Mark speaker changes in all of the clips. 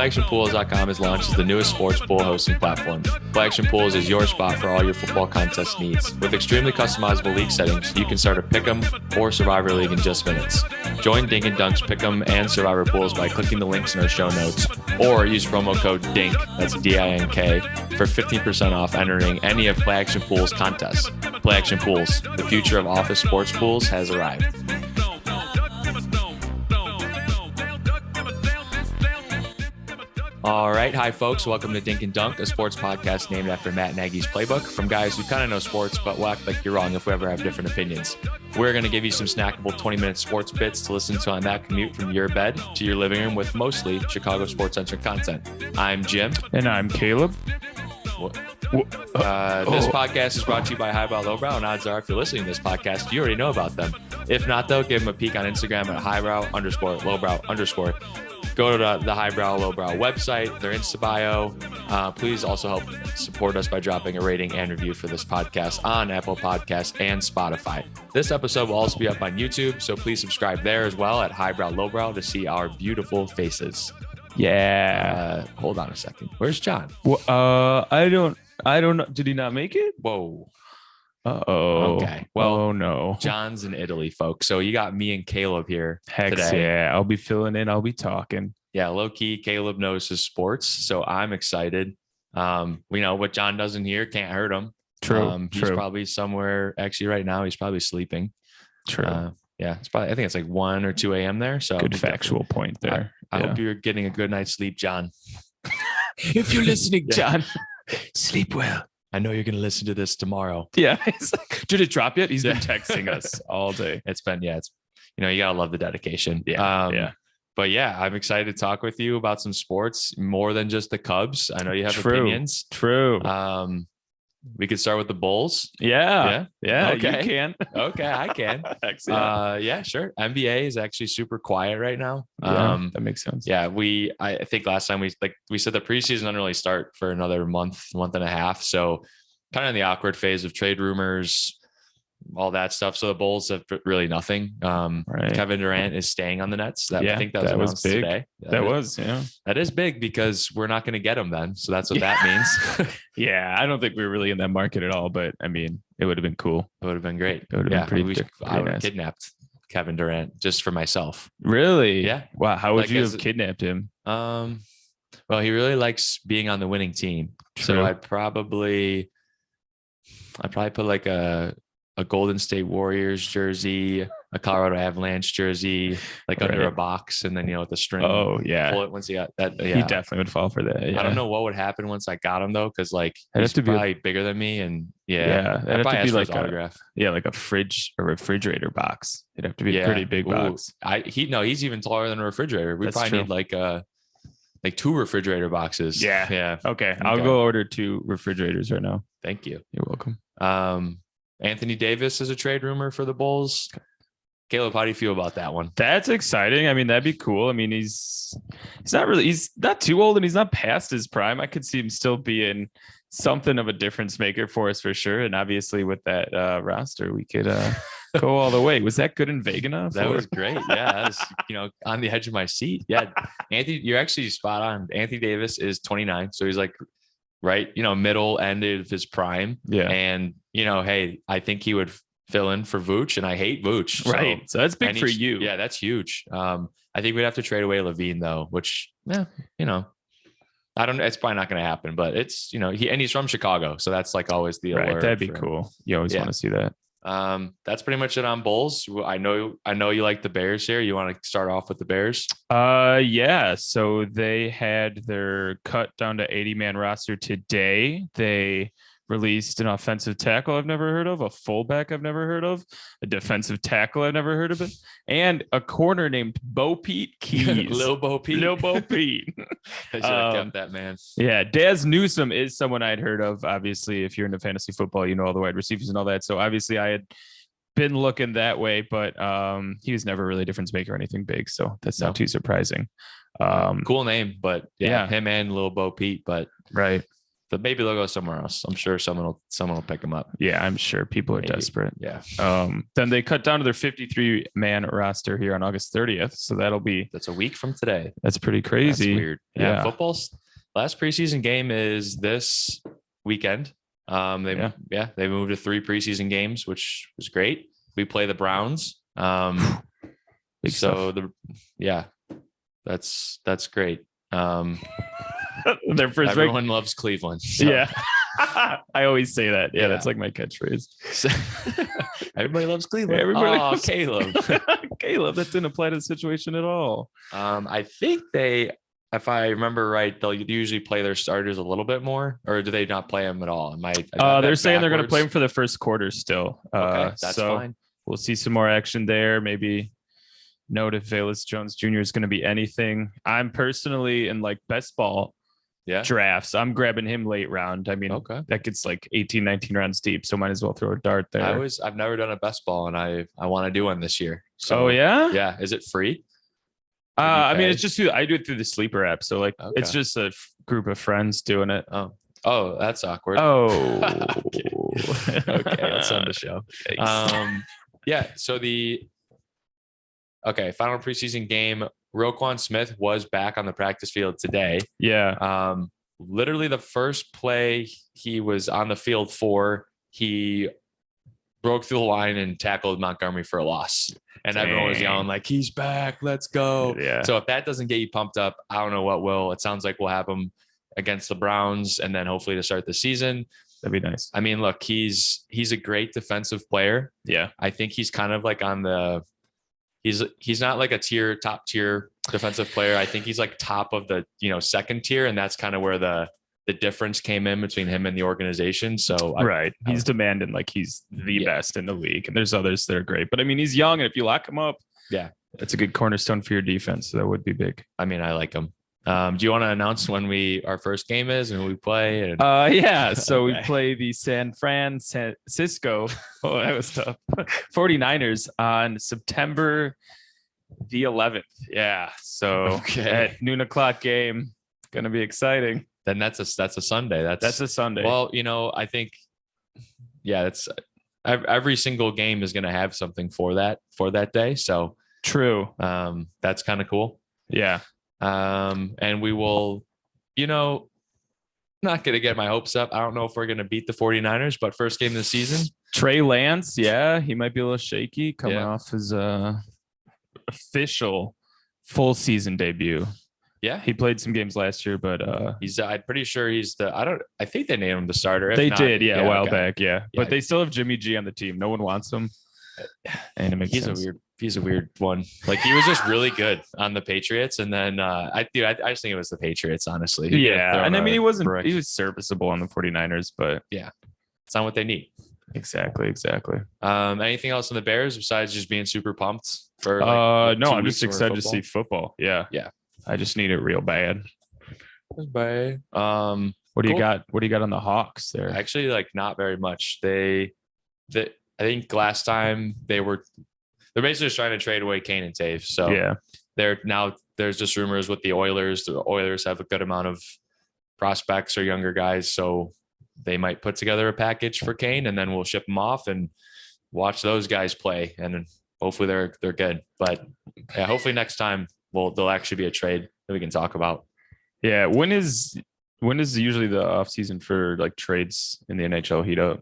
Speaker 1: PlayActionPools.com has launched as the newest sports pool hosting platform. Play Action Pools is your spot for all your football contest needs. With extremely customizable league settings, you can start a Pick'em or Survivor League in just minutes. Join Dink Dunk's Pick'em and Survivor Pools by clicking the links in our show notes, or use promo code DINK, that's D-I-N-K, for 15% off entering any of Play Action Pools contests. Play Action Pools, the future of office sports pools has arrived. All right. Hi, folks. Welcome to Dink Dunk, a sports podcast named after Matt Nagy's playbook from guys who kind of know sports, but will act like you're wrong if we ever have different opinions. We're going to give you some snackable 20-minute sports bits to listen to on that commute from your bed to your living room with mostly Chicago sports-centric content. I'm Jim.
Speaker 2: And I'm Caleb.
Speaker 1: This podcast is brought to you by Highbrow, Lowbrow, and odds are if you're listening to this podcast, you already know about them. If not, though, give them a peek on Instagram at Highbrow_Lowbrow_. Go to the Highbrow Lowbrow website, their Insta bio. Please also help support us by dropping a rating and review for this podcast on Apple Podcasts and Spotify. This episode will also be up on YouTube, so please subscribe there as well at Highbrow Lowbrow to see our beautiful faces.
Speaker 2: Yeah.
Speaker 1: Hold on a second. Where's John?
Speaker 2: Well, I don't know. Did he not make it?
Speaker 1: Whoa.
Speaker 2: Uh-oh.
Speaker 1: Okay. Well,
Speaker 2: oh no.
Speaker 1: John's in Italy, folks. So you got me and Caleb here
Speaker 2: Heck
Speaker 1: today.
Speaker 2: Yeah. I'll be filling in. I'll be talking.
Speaker 1: Yeah, low key, Caleb knows his sports, so I'm excited. We know what John doesn't hear can't hurt him.
Speaker 2: True.
Speaker 1: He's probably somewhere. Actually, right now he's probably sleeping.
Speaker 2: True.
Speaker 1: Yeah, it's probably. I think it's like 1 or 2 a.m. there. So
Speaker 2: good factual point there.
Speaker 1: I hope you're getting a good night's sleep, John.
Speaker 2: If you're listening, John, sleep well.
Speaker 1: I know you're going to listen to this tomorrow.
Speaker 2: Yeah. Did it drop yet? He's been texting us all day.
Speaker 1: It's you gotta love the dedication.
Speaker 2: Yeah.
Speaker 1: But yeah, I'm excited to talk with you about some sports more than just the Cubs. I know you have opinions.
Speaker 2: True.
Speaker 1: We could start with the Bulls.
Speaker 2: Yeah.
Speaker 1: Okay.
Speaker 2: You can.
Speaker 1: Okay, I can. Yeah, sure. NBA is actually super quiet right now.
Speaker 2: That makes sense.
Speaker 1: Yeah, I think last time we said the preseason doesn't really start for another month and a half. So kind of in the awkward phase of trade rumors, all that stuff. So the Bulls have really nothing.
Speaker 2: Right.
Speaker 1: Kevin Durant is staying on the Nets. I think that was
Speaker 2: big
Speaker 1: today. That is big because we're not going to get him then. So that's what that means.
Speaker 2: Yeah. I don't think we were really in that market at all, but I mean, it would have been cool.
Speaker 1: It would have been great.
Speaker 2: It would have been pretty
Speaker 1: I would have
Speaker 2: nice.
Speaker 1: kidnapped Kevin Durant just for myself.
Speaker 2: Really?
Speaker 1: Yeah.
Speaker 2: Wow. How would you have kidnapped him?
Speaker 1: Well, he really likes being on the winning team.
Speaker 2: True.
Speaker 1: So I'd probably put like a Golden State Warriors jersey, a Colorado Avalanche jersey, like under a box, and then with the string.
Speaker 2: Oh yeah.
Speaker 1: Pull it once he got that. Yeah.
Speaker 2: He definitely would fall for that. Yeah.
Speaker 1: I don't know what would happen once I got him though, because
Speaker 2: he's
Speaker 1: probably bigger than me, and
Speaker 2: that'd have to be like
Speaker 1: autograph.
Speaker 2: Like a fridge or refrigerator box. It'd have to be a pretty big box.
Speaker 1: He's even taller than a refrigerator. We probably need like 2 refrigerator boxes.
Speaker 2: Yeah. Okay. I'll go order 2 refrigerators right now.
Speaker 1: Thank you.
Speaker 2: You're welcome.
Speaker 1: Anthony Davis is a trade rumor for the Bulls. Caleb, how do you feel about that one?
Speaker 2: That's exciting. I mean, that'd be cool. I mean, he's not too old and he's not past his prime. I could see him still being something of a difference maker for us for sure. And obviously with that roster, we could go all the way. Was that good in Vegas?
Speaker 1: That was great. Yeah. That was, on the edge of my seat. Yeah. Anthony, you're actually spot on. Anthony Davis is 29. So he's like, right, middle end of his prime.
Speaker 2: Yeah.
Speaker 1: And, hey, I think he would fill in for Vooch, and I hate Vooch.
Speaker 2: Right. So that's big for you.
Speaker 1: Yeah, that's huge. I think we'd have to trade away Levine though, which, I don't know. It's probably not going to happen, but it's, he's from Chicago. So that's like always the
Speaker 2: right. That'd be cool. You always want to see that.
Speaker 1: That's pretty much it on Bulls. I know you like the Bears here. You want to start off with the Bears?
Speaker 2: Yeah. So they had their cut down to 80-man roster today. They released an offensive tackle I've never heard of, a fullback I've never heard of, a defensive tackle I've never heard of it, and a corner named Bo Pete Keys.
Speaker 1: Lil Bo Pete. I should have kept that, man.
Speaker 2: Yeah, Daz Newsome is someone I'd heard of. Obviously, if you're into fantasy football, you know all the wide receivers and all that. So obviously I had been looking that way, but he was never really a difference maker or anything big. So that's not too surprising.
Speaker 1: Cool name, but him and Lil Bo Pete, but
Speaker 2: right.
Speaker 1: So maybe they'll go somewhere else. I'm sure someone will pick him up.
Speaker 2: Yeah, I'm sure people are
Speaker 1: Maybe.
Speaker 2: desperate.
Speaker 1: Yeah.
Speaker 2: Then they cut down to their 53-man roster here on August 30th. So
Speaker 1: That's a week from today.
Speaker 2: That's pretty crazy.
Speaker 1: That's weird. Yeah. Football's last preseason game is this weekend. They moved to 3 preseason games, which was great. We play the Browns. That's great.
Speaker 2: Their first
Speaker 1: everyone loves Cleveland. So.
Speaker 2: Yeah. I always say that. Yeah, that's like my catchphrase.
Speaker 1: So, everybody loves Cleveland. Caleb.
Speaker 2: Caleb, that didn't apply to the situation at all.
Speaker 1: I think if I remember right, they'll usually play their starters a little bit more, or do they not play them at all?
Speaker 2: They're saying they're going to play them for the first quarter still.
Speaker 1: Okay, that's fine.
Speaker 2: We'll see some more action there. Maybe note if Velus Jones Jr. is going to be anything. I'm personally in like best ball drafts. I'm grabbing him late round. I mean, that gets like 18, 19 rounds deep. So might as well throw a dart there.
Speaker 1: I've never done a best ball and I want to do one this year. So,
Speaker 2: yeah.
Speaker 1: Is it free?
Speaker 2: I mean, it's just I do it through the Sleeper app. So like, it's just a group of friends doing it.
Speaker 1: Oh, that's awkward.
Speaker 2: Oh,
Speaker 1: okay. Let's end the show. So final preseason game. Roquan Smith was back on the practice field today.
Speaker 2: Yeah.
Speaker 1: Literally the first play he was on the field for, he broke through the line and tackled Montgomery for a loss. And everyone was yelling like, he's back, let's go.
Speaker 2: Yeah.
Speaker 1: So if that doesn't get you pumped up, I don't know what will. It sounds like we'll have him against the Browns and then hopefully to start the season.
Speaker 2: That'd be nice.
Speaker 1: I mean, look, he's a great defensive player.
Speaker 2: Yeah.
Speaker 1: I think he's kind of like on the he's not like a top tier defensive player. I think he's like top of the, second tier. And that's kind of where the difference came in between him and the organization. So
Speaker 2: he's demanding like he's the best in the league. And there's others that are great, but I mean, he's young. And if you lock him up, that's a good cornerstone for your defense. So that would be big.
Speaker 1: I mean, I like him. Do you want to announce when our first game is and who we play?
Speaker 2: So we play the San Francisco. Oh, that was tough. 49ers on September the 11th. Yeah. So at noon o'clock game, going to be exciting.
Speaker 1: Then that's a Sunday. That's
Speaker 2: a Sunday.
Speaker 1: Well, I think, that's every single game is going to have something for that day. So
Speaker 2: true.
Speaker 1: That's kind of cool.
Speaker 2: Yeah.
Speaker 1: And we will, not going to get my hopes up. I don't know if we're going to beat the 49ers, but first game of the season.
Speaker 2: Trey Lance. Yeah. He might be a little shaky coming off his official full season debut.
Speaker 1: Yeah.
Speaker 2: He played some games last year, but
Speaker 1: I'm pretty sure I think they named him the starter.
Speaker 2: If they did. Yeah. A while back. Yeah. But they still have Jimmy G on the team. No one wants him. And it makes sense.
Speaker 1: He's a weird one. Like he was just really good on the Patriots. And then I just think it was the Patriots, honestly.
Speaker 2: Yeah. And I mean, he was serviceable on the 49ers, but
Speaker 1: it's not what they need.
Speaker 2: Exactly.
Speaker 1: Anything else on the Bears besides just being super pumped for
Speaker 2: no, I'm just excited to see football. Yeah. I just need it real bad.
Speaker 1: Bye.
Speaker 2: What do you got? What do you got on the Hawks there?
Speaker 1: Actually, like not very much. I think last time they're basically just trying to trade away Kane and Taves. So there's just rumors with the Oilers. The Oilers have a good amount of prospects or younger guys. So they might put together a package for Kane and then we'll ship them off and watch those guys play. And hopefully they're good. But hopefully next time there'll actually be a trade that we can talk about.
Speaker 2: Yeah. When is usually the off season for like trades in the NHL heat up?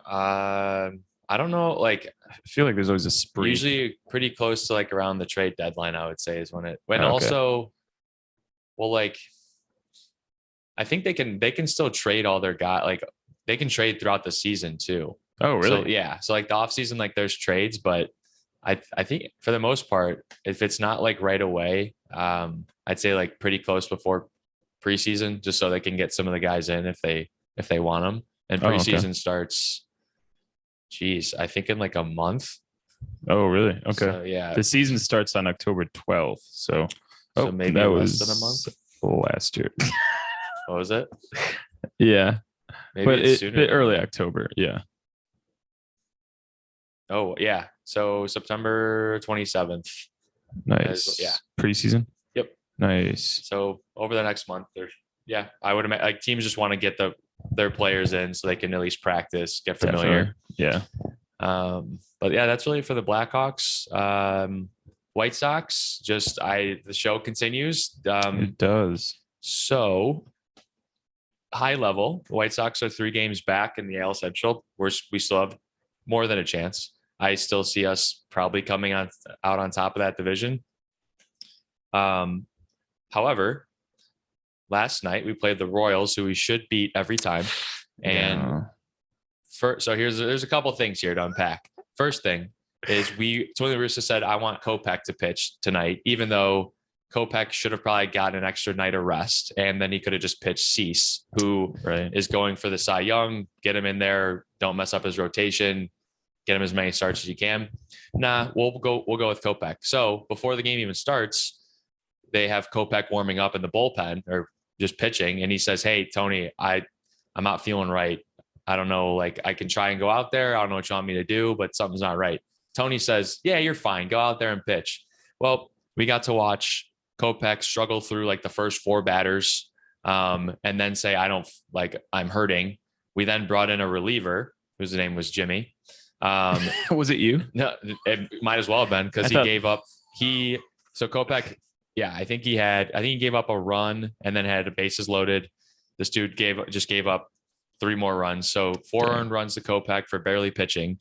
Speaker 1: I don't know. Like,
Speaker 2: I feel like there's always a spree.
Speaker 1: Usually pretty close to like around the trade deadline, I would say is also, well, like, I think they can still trade all their guys. Like they can trade throughout the season too.
Speaker 2: Oh, really?
Speaker 1: So, So like the off season, like there's trades, but I think for the most part, if it's not like right away, I'd say like pretty close before preseason, just so they can get some of the guys in if they want them. And preseason starts, I think in like a month.
Speaker 2: Oh, really? Okay.
Speaker 1: So, yeah.
Speaker 2: The season starts on October 12th. So
Speaker 1: maybe
Speaker 2: that
Speaker 1: less than a month
Speaker 2: last year.
Speaker 1: What was it?
Speaker 2: Yeah.
Speaker 1: Maybe
Speaker 2: but
Speaker 1: it's sooner.
Speaker 2: Early October. Yeah.
Speaker 1: Oh, yeah. So September 27th.
Speaker 2: Nice. Preseason.
Speaker 1: Yep.
Speaker 2: Nice.
Speaker 1: So over the next month, Yeah, I would imagine like teams just want to get their players in so they can at least practice, get familiar.
Speaker 2: Definitely. Yeah.
Speaker 1: But yeah, that's really for the Blackhawks. White Sox, the show continues.
Speaker 2: It does.
Speaker 1: So high level, the White Sox are 3 games back in the AL Central. We still have more than a chance. I still see us probably coming out on top of that division. However, last night we played the Royals, who we should beat every time. And so there's a couple things here to unpack. First thing is Tony La Russa said, I want Kopech to pitch tonight, even though Kopech should have probably gotten an extra night of rest. And then he could have just pitched Cease, who is going for the Cy Young. Get him in there. Don't mess up his rotation. Get him as many starts as you can. Nah, we'll go with Kopech. So before the game even starts, they have Kopech warming up in the bullpen or just pitching. And he says, hey, Tony, I'm not feeling right. I don't know. Like, I can try and go out there. I don't know what you want me to do, but something's not right. Tony says, yeah, you're fine. Go out there and pitch. Well, we got to watch Kopech struggle through like the first 4 batters and then say, I'm hurting. We then brought in a reliever whose name was Jimmy.
Speaker 2: Was it you?
Speaker 1: No, it might as well have been because so Kopech, yeah, I think he gave up a run and then had bases loaded. This dude just gave up 3 more runs. So 4 earned runs to Kopech for barely pitching.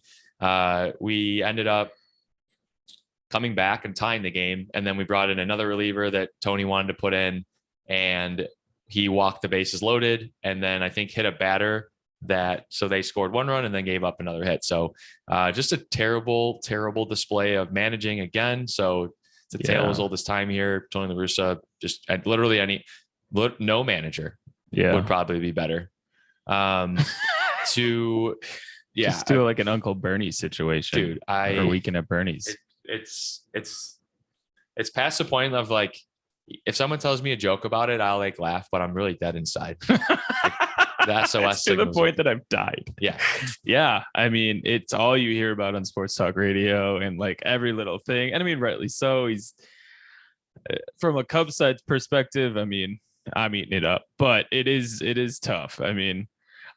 Speaker 1: We ended up coming back and tying the game. And then we brought in another reliever that Tony wanted to put in, and he walked the bases loaded. And then I think hit a batter so they scored 1 run and then gave up another hit. So just a terrible, terrible display of managing again. So it's a tale as old as time here. Tony La Russa, just literally no manager would probably be better. Just do like an Uncle Bernie situation, dude. Or Weekend at Bernie's. It's past the point of like, if someone tells me a joke about it, I'll like laugh, but I'm really dead inside. The SOS
Speaker 2: to the point that I've died.
Speaker 1: Yeah.
Speaker 2: Yeah. I mean, it's all you hear about on sports talk radio and like every little thing. And I mean, rightly so. He's from a Cubs side perspective. I mean, I'm eating it up, but it is tough. I mean,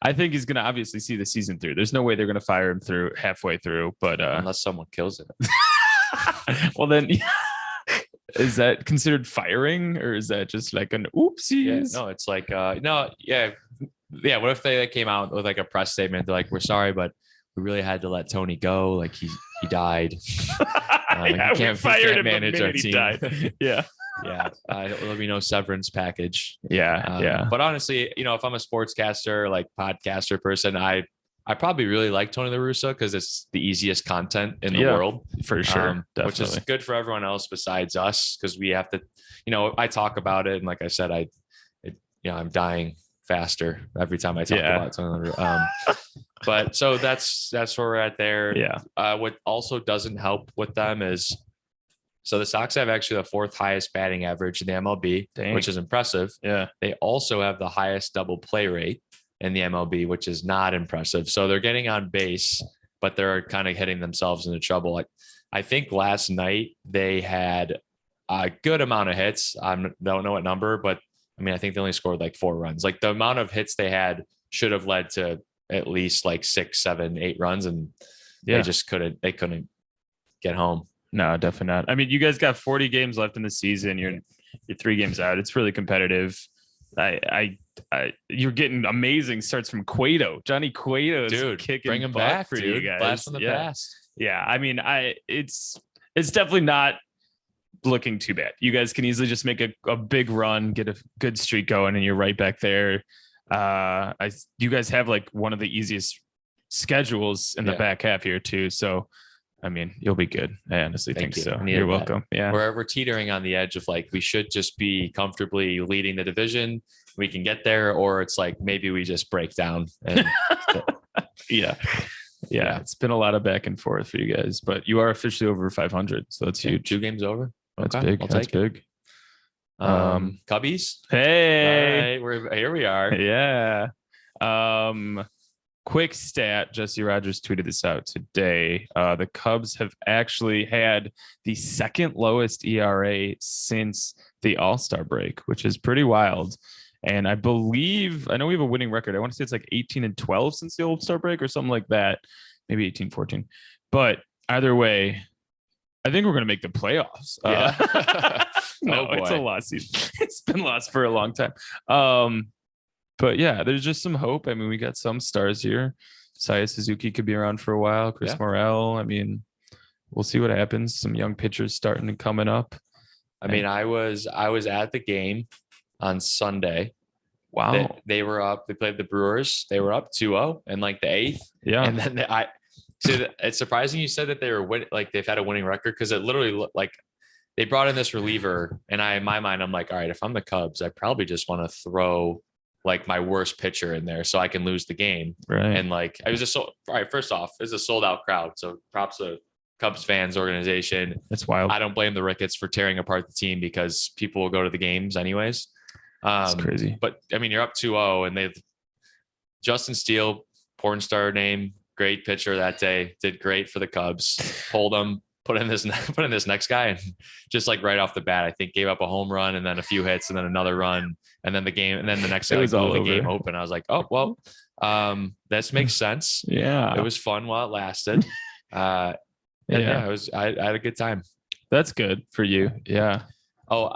Speaker 2: I think he's going to obviously see the season through. There's no way they're going to fire him through halfway through, but
Speaker 1: unless someone kills it.
Speaker 2: Well, then is that considered firing or is that just like an oopsies?
Speaker 1: Yeah, no, it's like, no. Yeah. Yeah. What if they came out with like a press statement? They're like, we're sorry, but we really had to let Tony go. Like he died.
Speaker 2: He can't manage our team. Yeah.
Speaker 1: Yeah. There'll be no severance package.
Speaker 2: Yeah.
Speaker 1: But honestly, if I'm a sportscaster, like podcaster person, I probably really like Tony La Russa because it's the easiest content in the world.
Speaker 2: For sure.
Speaker 1: Which is good for everyone else besides us. Cause we have to, I talk about it. And like I said, I'm dying faster every time I talk about Tony La Russa. But so that's where we're at there.
Speaker 2: Yeah.
Speaker 1: What also doesn't help with them is, so the Sox have actually the 4th highest batting average in the MLB, which is impressive.
Speaker 2: Yeah.
Speaker 1: They also have the highest double play rate in the MLB, which is not impressive. So they're getting on base, but they're kind of hitting themselves into trouble. Like I think last night they had a good amount of hits. I don't know what number, but I mean, I think they only scored like 4 runs. Like the amount of hits they had should have led to at least like 6, 7, 8 runs. And they just couldn't get home.
Speaker 2: No, definitely not. I mean, you guys got 40 games left in the season. You're 3 games out. It's really competitive. You're getting amazing starts from Cueto. Johnny Cueto is kicking
Speaker 1: bring him
Speaker 2: butt
Speaker 1: back
Speaker 2: for
Speaker 1: dude.
Speaker 2: You guys.
Speaker 1: Blast from the past.
Speaker 2: Yeah. I mean, it's definitely not looking too bad. You guys can easily just make a big run, get a good streak going, and you're right back there. You guys have like one of the easiest schedules in the back half here too. So I mean, you'll be good. I honestly think so. You're welcome. Yeah.
Speaker 1: We're teetering on the edge of like, we should just be comfortably leading the division. We can get there, or it's like, maybe we just break down. And
Speaker 2: Yeah. It's been a lot of back and forth for you guys, but you are officially over 500. So that's huge.
Speaker 1: 2 games over.
Speaker 2: That's big. That's big.
Speaker 1: Cubbies.
Speaker 2: Hey,
Speaker 1: here we are.
Speaker 2: Yeah. Quick stat, Jesse Rogers tweeted this out today. The Cubs have actually had the 2nd lowest ERA since the All-Star break, which is pretty wild. And I know we have a winning record. I want to say it's like 18-12 since the All-Star break or something like that. Maybe 18-14. But either way, I think we're going to make the playoffs.
Speaker 1: Yeah.
Speaker 2: No, it's a lost season. It's been lost for a long time. But yeah, there's just some hope. I mean, we got some stars here. Saya Suzuki could be around for a while. Chris Morel. I mean, we'll see what happens. Some young pitchers starting and coming up.
Speaker 1: I mean, I was at the game on Sunday.
Speaker 2: Wow.
Speaker 1: They were up. They played the Brewers. They were up 2-0 in like the 8th.
Speaker 2: Yeah.
Speaker 1: And then so it's surprising you said that they were they've had a winning record, because it literally looked like they brought in this reliever, and in my mind, I'm like, all right, if I'm the Cubs, I probably just want to throw like my worst pitcher in there so I can lose the game.
Speaker 2: Right.
Speaker 1: And like, I was just all right. First off, it's a sold out crowd. So props to Cubs fans organization.
Speaker 2: It's wild.
Speaker 1: I don't blame the Ricketts for tearing apart the team, because people will go to the games anyways.
Speaker 2: It's crazy.
Speaker 1: But I mean, you're up 2-0, and Justin Steele, porn star name, great pitcher that day, did great for the Cubs. Pulled them, put in this next guy, and just like right off the bat, I think gave up a home run and then a few hits and then another run, and then the next guy blew the game open. I was like, oh well, this makes sense.
Speaker 2: Yeah,
Speaker 1: it was fun while it lasted. I had a good time.
Speaker 2: That's good for you. Yeah.
Speaker 1: Oh,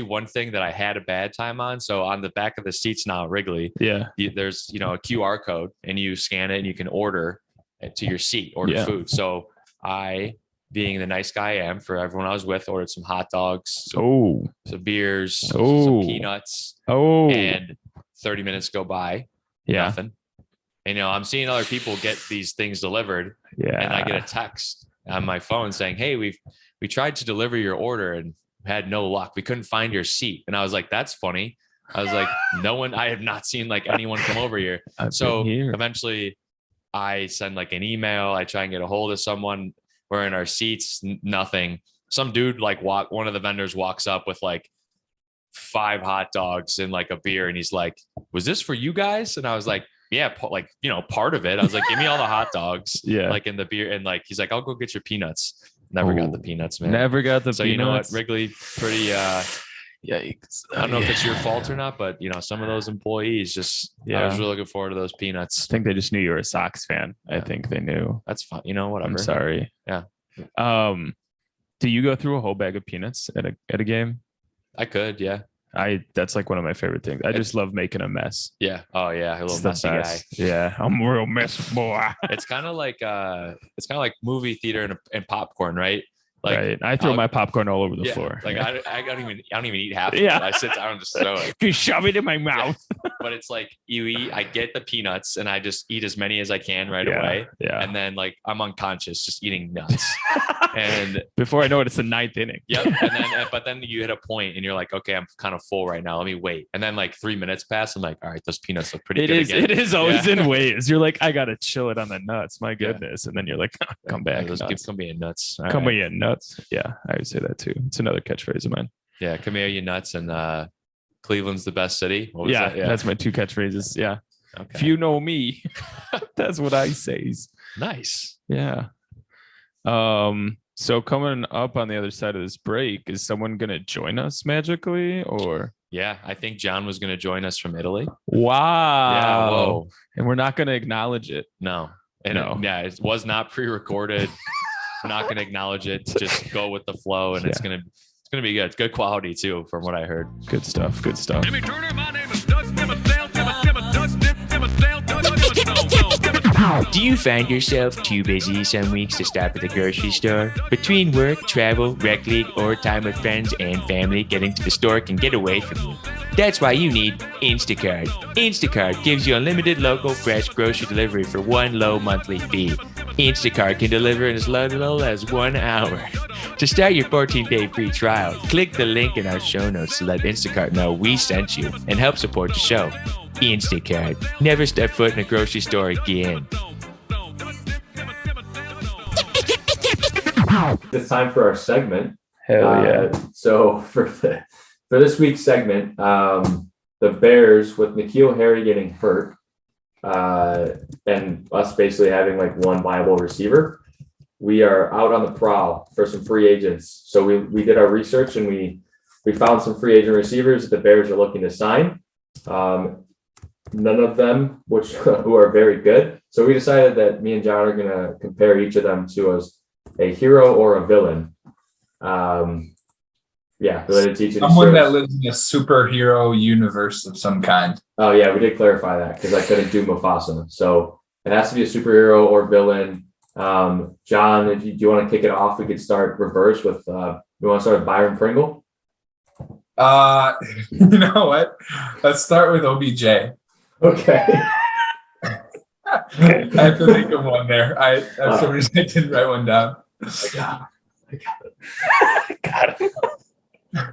Speaker 1: one thing that I had a bad time on. So on the back of the seats now at Wrigley, there's a QR code, and you scan it and you can order it to your seat, food. So I, being the nice guy I am, for everyone I was with, ordered some hot dogs, some beers, some peanuts. And 30 minutes go by, nothing. And I'm seeing other people get these things delivered, and I get a text on my phone saying, "Hey, we tried to deliver your order and had no luck. We couldn't find your seat." And I was like, "That's funny." I was like, I have not seen like anyone come over here. Eventually I send like an email. I try and get a hold of someone. We're in our seats, nothing. Some dude one of the vendors walks up with like 5 hot dogs and like a beer. And he's like, "Was this for you guys?" And I was like, "Yeah, part of it." I was like, "Give me all the hot dogs." Like in the beer. And like, he's like, "I'll go get your peanuts." Never got the peanuts, man.
Speaker 2: Never got the peanuts.
Speaker 1: So you know what, Wrigley, pretty
Speaker 2: yikes.
Speaker 1: I don't know if it's your fault or not, but some of those employees just I was really looking forward to those peanuts.
Speaker 2: I think they just knew you were a Sox fan. I think they knew.
Speaker 1: That's fine. Whatever.
Speaker 2: I'm sorry.
Speaker 1: Yeah.
Speaker 2: Do you go through a whole bag of peanuts at a game?
Speaker 1: I could, yeah.
Speaker 2: That's like one of my favorite things. I just love making a mess.
Speaker 1: Yeah. Oh yeah. A little messy guy.
Speaker 2: Yeah. I'm a real mess boy.
Speaker 1: It's kind of like movie theater and popcorn, right? Like,
Speaker 2: right. I throw my popcorn all over the floor.
Speaker 1: Like I don't even eat half of it. I sit down and just throw it.
Speaker 2: You shove it in my mouth.
Speaker 1: But it's like I get the peanuts and I just eat as many as I can right away.
Speaker 2: Yeah.
Speaker 1: And then like I'm unconscious just eating nuts. And
Speaker 2: before I know it, it's the 9th inning.
Speaker 1: Yep. But then you hit a point and you're like, okay, I'm kind of full right now. Let me wait. And then like 3 minutes pass. I'm like, all right, those peanuts look pretty good.
Speaker 2: It is always in waves. You're like, I gotta chill it on the nuts. My goodness. And then you're like, come back.
Speaker 1: Come be nuts.
Speaker 2: Come here, nuts. Yeah. I would say that too. It's another catchphrase of mine.
Speaker 1: Yeah, come here, you nuts, and Cleveland's the best city.
Speaker 2: Yeah, that's my 2 catchphrases. Yeah. Okay. If you know me, that's what I say.
Speaker 1: Nice.
Speaker 2: Yeah. So coming up on the other side of this break, is someone gonna join us magically, or?
Speaker 1: Yeah, I think John was gonna join us from Italy.
Speaker 2: Wow.
Speaker 1: Yeah. Whoa.
Speaker 2: And we're not gonna acknowledge it.
Speaker 1: No. It was not pre-recorded. We're not going to acknowledge it. Just go with the flow, and it's going to be good. It's good quality too, from what I heard.
Speaker 2: Good stuff. Good stuff.
Speaker 3: Jimmy Turner, my name is Dustin.
Speaker 4: Do you find yourself too busy some weeks to stop at the grocery store? Between work, travel, rec league, or time with friends and family, getting to the store can get away from you. That's why you need Instacart. Instacart gives you unlimited local fresh grocery delivery for one low monthly fee. Instacart can deliver in as little as 1 hour. To start your 14-day free trial, click the link in our show notes to let Instacart know we sent you and help support the show. Instacart. Never step foot in a grocery store again.
Speaker 1: It's time for our segment.
Speaker 2: Hell yeah.
Speaker 1: So for this week's segment, the Bears, with N'Keal Harry getting hurt, and us basically having like one viable receiver, we are out on the prowl for some free agents. So we did our research and we found some free agent receivers that the Bears are looking to sign. None of them, who are very good. So we decided that me and John are gonna compare each of them to a hero or a villain. Related to each of these
Speaker 3: Someone that
Speaker 1: shows.
Speaker 3: lives in a superhero universe of some kind.
Speaker 1: Oh yeah, we did clarify that because I couldn't do Mufasa. So it has to be a superhero or villain. John, do you want to kick it off? We could start reverse with. You want to start with Byron Pringle?
Speaker 3: You know what? Let's start with OBJ.
Speaker 1: Okay.
Speaker 3: I have to think of one there. For some reason I didn't write one down.
Speaker 1: I got it.
Speaker 2: Got it.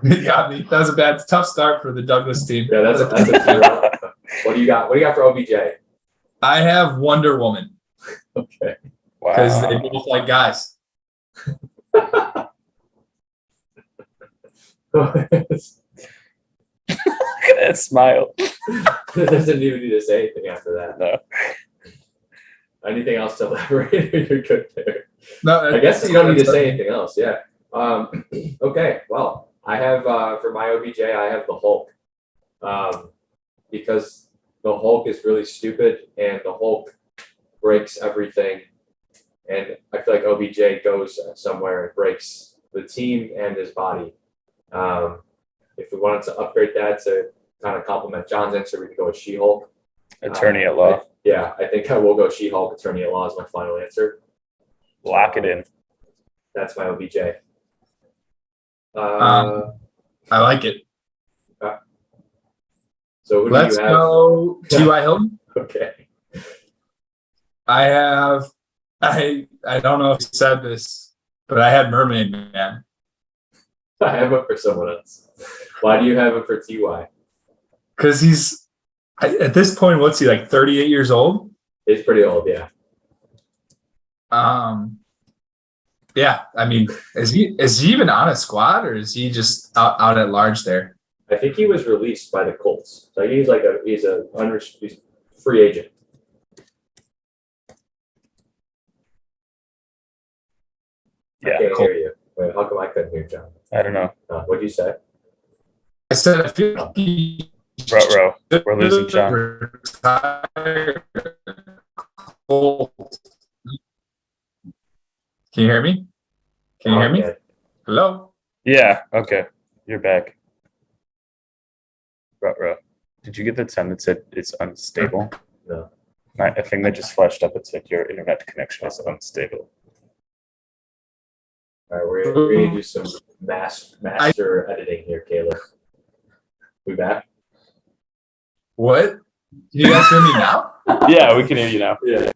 Speaker 3: You got me. That was a tough start for the Douglas team.
Speaker 1: Yeah, that's a zero. What do you got? What do you got for OBJ?
Speaker 3: I have Wonder Woman
Speaker 1: Okay.
Speaker 3: because they both like guys.
Speaker 2: Look at that smile.
Speaker 1: Doesn't even need to say anything after that.
Speaker 2: No.
Speaker 1: Anything else to elaborate? You're good there.
Speaker 3: No,
Speaker 1: I guess you don't need to say anything else. Yeah. Okay. Well, I have for my OBJ, I have the Hulk, because the Hulk is really stupid and the Hulk breaks everything, and I feel like OBJ goes somewhere and breaks the team and his body. If we wanted to upgrade that to kind of complement John's answer, we could go with She-Hulk.
Speaker 2: Attorney at law.
Speaker 1: I think I will go She-Hulk. Attorney at law is my final answer.
Speaker 2: Lock it in.
Speaker 1: That's my OBJ.
Speaker 3: I like it.
Speaker 1: So who
Speaker 3: Let's
Speaker 1: do you have?
Speaker 3: go T.Y. Hilton.
Speaker 1: Okay.
Speaker 3: I don't know if you said this, but I had Mermaid Man.
Speaker 1: I have it for someone else. Why do you have it for TY?
Speaker 3: Because he's at this point, what's he, like 38 years old?
Speaker 1: He's pretty old, yeah.
Speaker 3: Yeah, I mean, is he even on a squad, or is he just out at large there?
Speaker 1: I think he was released by the Colts. So he's a free agent.
Speaker 2: Yeah,
Speaker 1: I can't
Speaker 3: cool.
Speaker 1: hear you. Wait, how come I couldn't hear John?
Speaker 2: I don't know.
Speaker 1: What'd you say?
Speaker 3: I said I feel like he
Speaker 2: Ruh-roh. We're losing John.
Speaker 3: Can you hear me? Can you hear me?
Speaker 1: Okay.
Speaker 3: Hello?
Speaker 2: Yeah. Okay. You're back. Ruh-roh. Did you get the 10 that said it's unstable?
Speaker 1: No.
Speaker 2: A thing that just flashed up. It said your internet connection is unstable.
Speaker 1: All right, we're going to do some master editing here, Caleb. We back?
Speaker 3: What? Can you guys hear me now?
Speaker 2: Yeah, we can hear you now.
Speaker 1: Yeah.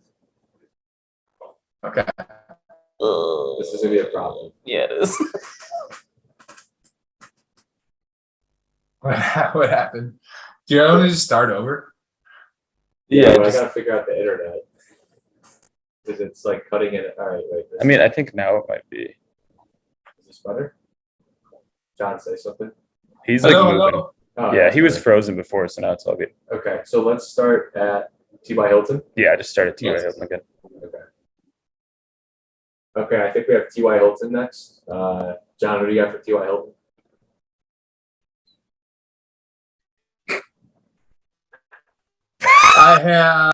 Speaker 3: Okay.
Speaker 1: This is going to be a problem.
Speaker 2: Yeah, it is.
Speaker 3: What happened? Do you want to just start over?
Speaker 1: Yeah, but I got to figure out the internet. Because it's like cutting it. All right, wait.
Speaker 2: I mean, I think now it might be.
Speaker 1: Is this better? John, say something.
Speaker 2: He's like moving.
Speaker 3: Hello.
Speaker 1: Oh,
Speaker 2: Yeah, he was
Speaker 1: okay.
Speaker 2: frozen before, so now it's all good.
Speaker 1: Okay, so let's start at T.Y. Hilton.
Speaker 2: Yeah, I just started T.Y. Hilton again.
Speaker 1: Okay, I think we have T.Y. Hilton next. John, what do you got for T.Y. Hilton?
Speaker 3: I have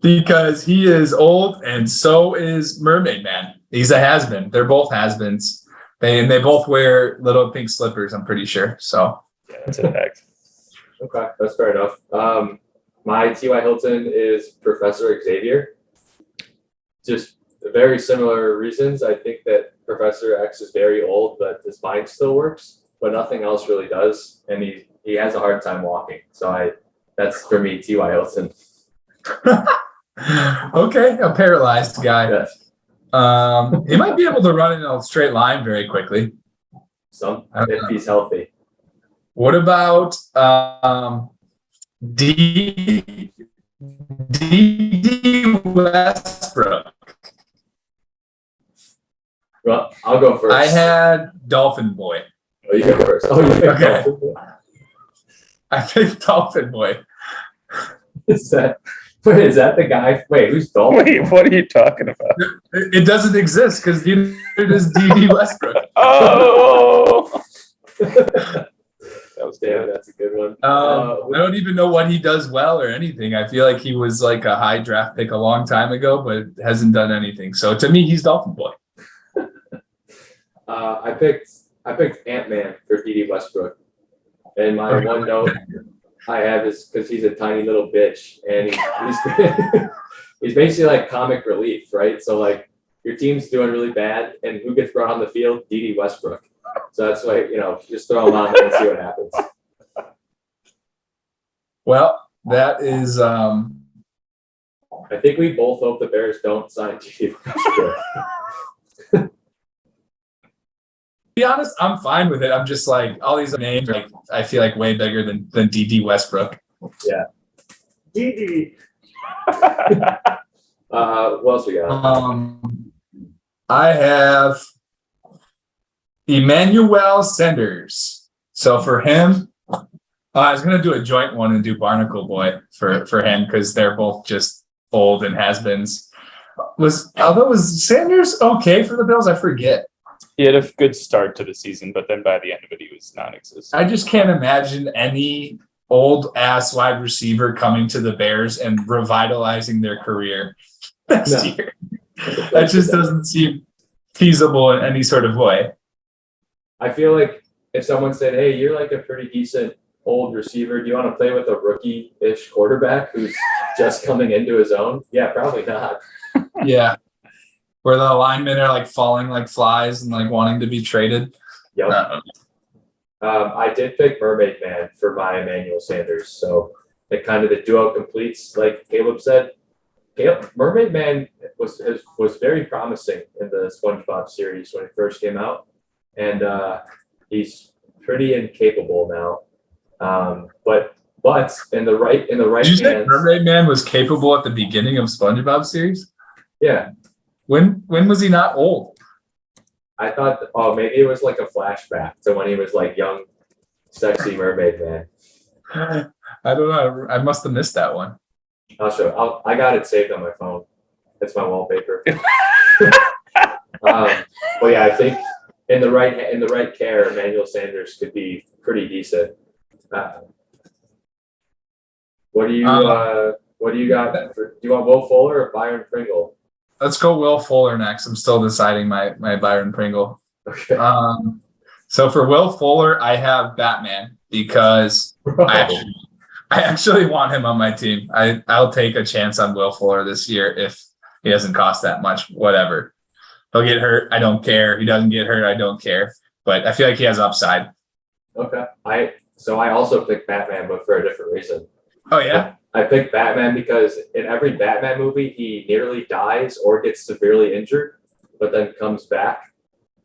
Speaker 3: because he is old and so is Mermaid Man. He's a has-been. They're both has-beens. They both wear little pink slippers, I'm pretty sure. So
Speaker 2: Yeah, that's a fact.
Speaker 1: Okay, that's fair enough. My T.Y. Hilton is Professor Xavier. Just very similar reasons. I think that Professor X is very old, but his mind still works, but nothing else really does. And he has a hard time walking. So that's for me, T.Y. Hilton.
Speaker 3: okay, a paralyzed guy.
Speaker 1: Yes.
Speaker 3: He might be able to run in a straight line very quickly.
Speaker 1: If he's healthy.
Speaker 3: What about D Westbrook?
Speaker 1: Well, I'll go first.
Speaker 3: I had Dolphin Boy.
Speaker 1: Oh, you go first. Oh, you
Speaker 3: Okay. I picked Dolphin Boy.
Speaker 1: Is that the guy? Wait, who's Dolphin?
Speaker 2: Wait, what are you talking about?
Speaker 3: It doesn't exist because neither does D Westbrook.
Speaker 2: Oh! That was
Speaker 5: Damn,
Speaker 2: good.
Speaker 5: that's a good one.
Speaker 3: I don't even know what he does well or anything. I feel like he was like a high draft pick a long time ago, but hasn't done anything. So to me, he's Dolphin Boy.
Speaker 5: I picked Ant-Man for D.D. Westbrook. And my one note I have is because he's a tiny little bitch, and he's he's basically like comic relief, right? So like your team's doing really bad, and who gets brought on the field? D.D. Westbrook. So that's why, just throw him on there and see what happens.
Speaker 3: Well, that is
Speaker 5: I think we both hope the Bears don't sign D.D. Westbrook.
Speaker 3: To be honest, I'm fine with it. I'm just like all these names are like I feel like way bigger than DD Westbrook.
Speaker 5: Yeah. D.D. What else we got?
Speaker 3: I have Emmanuel Sanders. So for him, I was gonna do a joint one and do Barnacle Boy for him because they're both just old and has-beens. Was Sanders okay for the Bills? I forget.
Speaker 2: He had a good start to the season, but then by the end of it, he was non-existent.
Speaker 3: I just can't imagine any old ass wide receiver coming to the Bears and revitalizing their career next year. That just doesn't seem feasible in any sort of way.
Speaker 5: I feel like if someone said, "Hey, you're like a pretty decent old receiver. Do you want to play with a rookie-ish quarterback who's just coming into his own?" Yeah, probably not.
Speaker 3: Yeah. Where the linemen are like falling like flies and like wanting to be traded.
Speaker 5: Yep. I did pick Mermaid Man for my Emmanuel Sanders. So it kind of the duo completes, like Caleb said. Mermaid Man was very promising in the SpongeBob series when it first came out, and he's pretty incapable now. But in the right
Speaker 3: Did you say Mermaid Man was capable at the beginning of SpongeBob series?
Speaker 5: Yeah.
Speaker 3: When was he not old?
Speaker 5: I thought, maybe it was like a flashback to when he was like young, sexy mermaid man.
Speaker 3: I don't know. I must have missed that one.
Speaker 5: I'll show. I got it saved on my phone. That's my wallpaper. But yeah, I think in the right care, Emmanuel Sanders could be pretty decent. What do you got? Do you want Will Fuller or Byron Pringle?
Speaker 3: Let's go Will Fuller next. I'm still deciding my Byron Pringle.
Speaker 5: Okay.
Speaker 3: So for Will Fuller, I have Batman because I actually want him on my team. I'll take a chance on Will Fuller this year if he doesn't cost that much. Whatever. He'll get hurt. I don't care. He doesn't get hurt. I don't care. But I feel like he has upside.
Speaker 5: Okay. I also picked Batman, but for a different reason.
Speaker 3: Oh yeah.
Speaker 5: I picked Batman because in every Batman movie, he nearly dies or gets severely injured, but then comes back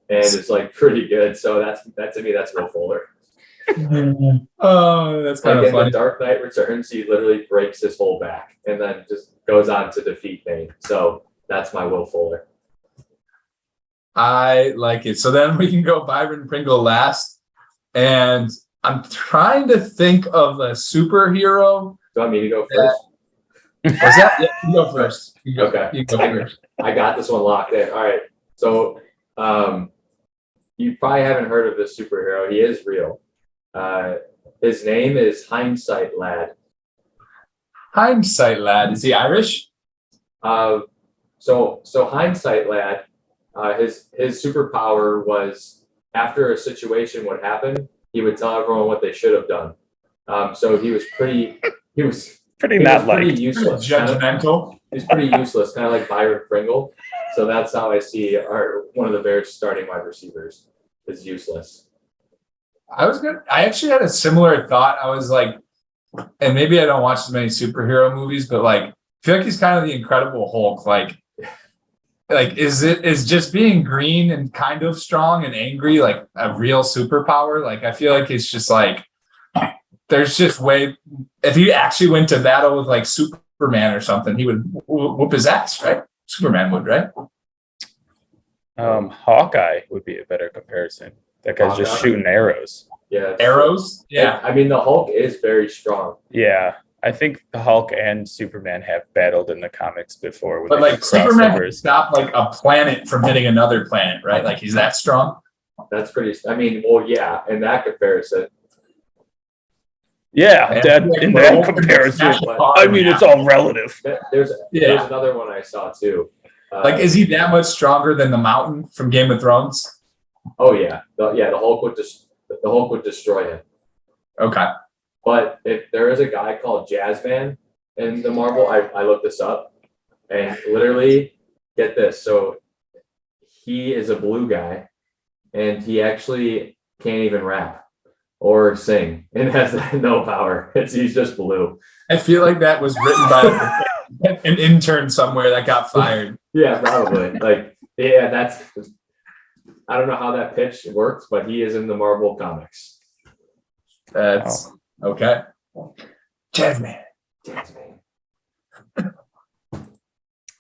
Speaker 5: and is like pretty good. So that to me, that's Will Fuller.
Speaker 3: Oh, that's kind of funny.
Speaker 5: In The Dark Knight Returns, he literally breaks his whole back and then just goes on to defeat Bane. So that's my Will Fuller.
Speaker 3: I like it. So then we can go Byron Pringle last. And I'm trying to think of a superhero.
Speaker 5: Do you want me to go first?
Speaker 3: Was that? Yeah, you go first.
Speaker 5: Okay.
Speaker 3: You go first.
Speaker 5: I got this one locked in. All right. So you probably haven't heard of this superhero. He is real. His name is Hindsight Lad.
Speaker 3: Hindsight Lad. Is he Irish?
Speaker 5: So Hindsight Lad, his superpower was after a situation would happen, he would tell everyone what they should have done. So he was pretty useless.
Speaker 3: Judgmental.
Speaker 5: He's pretty useless, kind of like Byron Pringle. So that's how I see one of the Bears' starting wide receivers is useless.
Speaker 3: I actually had a similar thought. I was like, and maybe I don't watch as many superhero movies, but like, I feel like he's kind of the Incredible Hulk. Like is just being green and kind of strong and angry like a real superpower? Like, I feel like it's just like, there's just if he actually went to battle with like Superman or something, he would whoop his ass, right? Superman would, right?
Speaker 2: Hawkeye would be a better comparison. That guy's just shooting arrows.
Speaker 5: Yeah.
Speaker 3: Arrows? Yeah.
Speaker 5: I mean, the Hulk is very strong.
Speaker 2: Yeah. I think the Hulk and Superman have battled in the comics before.
Speaker 3: But like Superman can stop like a planet from hitting another planet, right? Like he's that strong.
Speaker 5: That's pretty. I mean, well, yeah. In that comparison,
Speaker 2: Yeah,
Speaker 3: And
Speaker 2: that
Speaker 3: like,
Speaker 2: in
Speaker 3: we're
Speaker 2: that
Speaker 3: open to
Speaker 2: comparison,
Speaker 3: snatch
Speaker 2: I
Speaker 3: hard
Speaker 2: mean,
Speaker 3: now.
Speaker 2: it's all relative.
Speaker 5: There's
Speaker 3: Yeah.
Speaker 5: another one I saw too.
Speaker 3: Like, is he that much stronger than the Mountain from Game of Thrones?
Speaker 5: Oh yeah, the Hulk would destroy him.
Speaker 3: Okay.
Speaker 5: But if there is a guy called Jazzman in the Marvel, I looked this up, and literally, get this. So he is a blue guy, and he actually can't even rap or sing, and has no power. He's just blue.
Speaker 3: I feel like that was written by an intern somewhere that got fired.
Speaker 5: Yeah, probably. That's. I don't know how that pitch works, but he is in the Marvel comics.
Speaker 3: That's okay. Jazzman.
Speaker 5: Jazzman.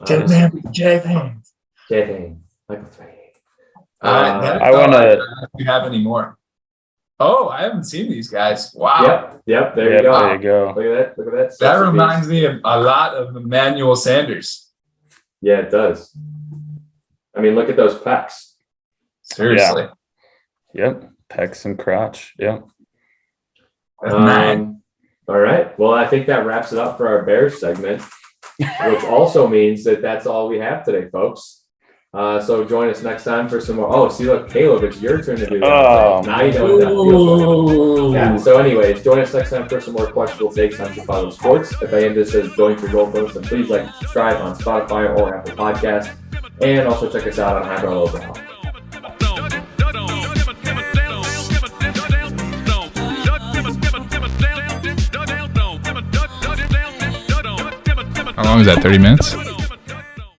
Speaker 3: Jazzman with jazz hands.
Speaker 5: Jazzman. Michael Three.
Speaker 2: I wanna-
Speaker 3: You have any more? Oh, I haven't seen these guys. Wow.
Speaker 5: Yep. There
Speaker 2: Yeah,
Speaker 5: you go.
Speaker 2: there you go.
Speaker 5: Look at that. Look at that.
Speaker 3: That
Speaker 5: sexy
Speaker 3: reminds
Speaker 5: beast.
Speaker 3: me of a lot of Emmanuel Sanders.
Speaker 5: Yeah, it does. I mean, look at those pecs.
Speaker 3: Seriously.
Speaker 2: Yep, pecs and crotch. Yep.
Speaker 3: Man.
Speaker 5: All right. Well, I think that wraps it up for our Bears segment, which also means that that's all we have today, folks. So join us next time for some more. Oh, see, look, Caleb, it's your turn to do that.
Speaker 2: Oh,
Speaker 5: Now you know what that feels like. Yeah. So, anyways, join us next time for some more questionable takes on Chicago sports. If any of this is going through goalposts, then please like and subscribe on Spotify or Apple Podcasts, and also check us out on Highbrow Lowbrow.
Speaker 3: How long is that? 30 minutes?